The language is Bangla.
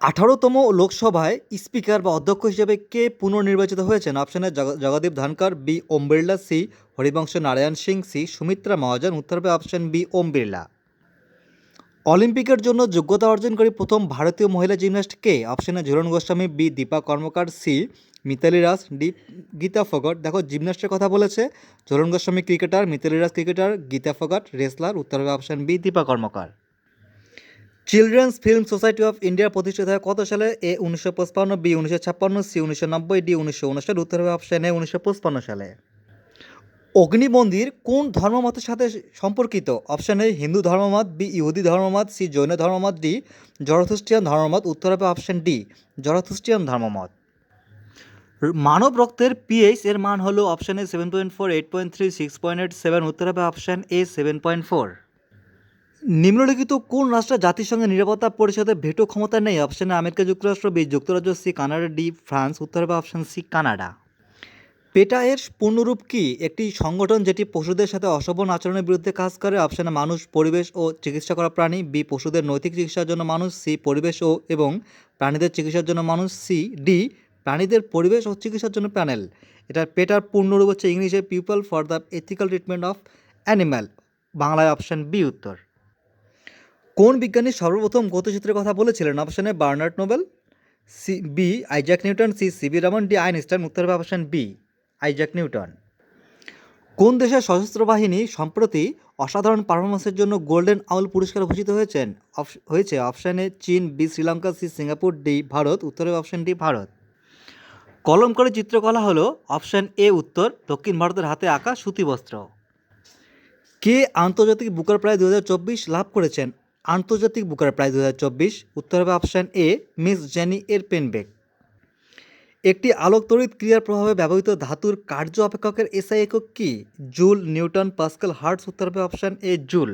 18তম লোকসভায় স্পিকার বা অধ্যক্ষ হিসেবে কে পুনর্নির্বাচিত হয়েছেন? অপশনে Jagdeep Dhankhar, B Om Birla, C Harivamsa Narayan Singh, C Sumitra মহাজন। উত্তর হবে অপশন বি ওম বিড়লা। অলিম্পিকের জন্য যোগ্যতা অর্জনকারী প্রথম ভারতীয় মহিলা জিমন্যাস্ট কে? অপশনে Jhulan Goswami, B Dipa Karmakar, C Mithali Raj, D Geeta Phogat. দেখো জিমন্যাস্টের কথা বলেছে। Jhulan Goswami cricketer, Mithali Raj cricketer, Geeta Phogat wrestler. উত্তর হবে option B Dipa Karmakar. Children's film society of India প্রতিষ্ঠিত হয় কত সালে? A 1955, B 1956, C 1990, D 1959। উত্তর হবে অপশন এ 1955 সালে। অগ্নিমন্দির কোন ধর্মমতের সাথে সম্পর্কিত? অপশন এ হিন্দু ধর্মমত, বি ইহুদি ধর্মমত, সি জৈন ধর্মমত, ডি জরথুস্ট্রিয়ান ধর্মমত। উত্তর হবে অপশন ডি জরথুস্ট্রিয়ান ধর্মমত। মানব রক্তের পিএইচ এর মান হলো অপশন এ 7.4, 8.3, 6.8, 7। উত্তর হবে অপশন এ 7.4। নিম্নলিখিত কোন রাষ্ট্রের জাতিসংঘের নিরাপত্তা পরিষদে ভেটো ক্ষমতা নেই? অপশন এ আমেরিকা যুক্তরাষ্ট্র, বি যুক্তরাজ্য, সি কানাডা, ডি ফ্রান্স। উত্তর হবে অপশন সি কানাডা। পেটা এর পূর্ণরূপ কি? একটি সংগঠন যেটি পশুদের সাথে অশোভন আচরণের বিরুদ্ধে কাজ করে। অপশনে মানুষ, পরিবেশ ও চিকিৎসা করা প্রাণী, বি পশুদের নৈতিক চিকিৎসার জন্য মানুষ, সি পরিবেশ ও এবং প্রাণীদের চিকিৎসার জন্য মানুষ, সি ডি প্রাণীদের পরিবেশ ও চিকিৎসার জন্য প্যানেল। এটার পেটার পূর্ণরূপ হচ্ছে ইংলিশে people for the ethical treatment of animal. বাংলায় অপশন বি উত্তর। কোন বিজ্ঞানী সর্বপ্রথম গতিসূত্রের কথা বলেছিলেন? অপশনে Bernard Nobel, C B Isaac Newton, C CV Raman, D Einstein. উত্তর হবে অপশন বি আইজ্যাক নিউটন। কোন দেশের সশস্ত্র বাহিনী সম্প্রতি অসাধারণ পারফরমেন্সের জন্য গোল্ডেন আউল পুরস্কার ভূষিত হয়েছে? অপশন এ চীন, B Sri Lanka, C Singapore, D Bharat. উত্তর হবে অপশন ডি ভারত। কলমকারী চিত্রকলা হলো অপশন এ উত্তর দক্ষিণ ভারতের হাতে আঁকা সুতি বস্ত্র। কে আন্তর্জাতিক বুকার প্রাইজ 2024 লাভ করেছেন? আন্তর্জাতিক বুকার প্রাইজ 2024। উত্তর হবে অপশন এ মিস জেনি এর পেনবেক। একটি আলোক তড়িৎ ক্রিয়ার প্রভাবে ব্যবহৃত ধাতুর কার্য অপেক্ষকের এসআই একক কি? Joule, Newton, Pascal, hertz. উত্তর হবে অপশন এ জুল।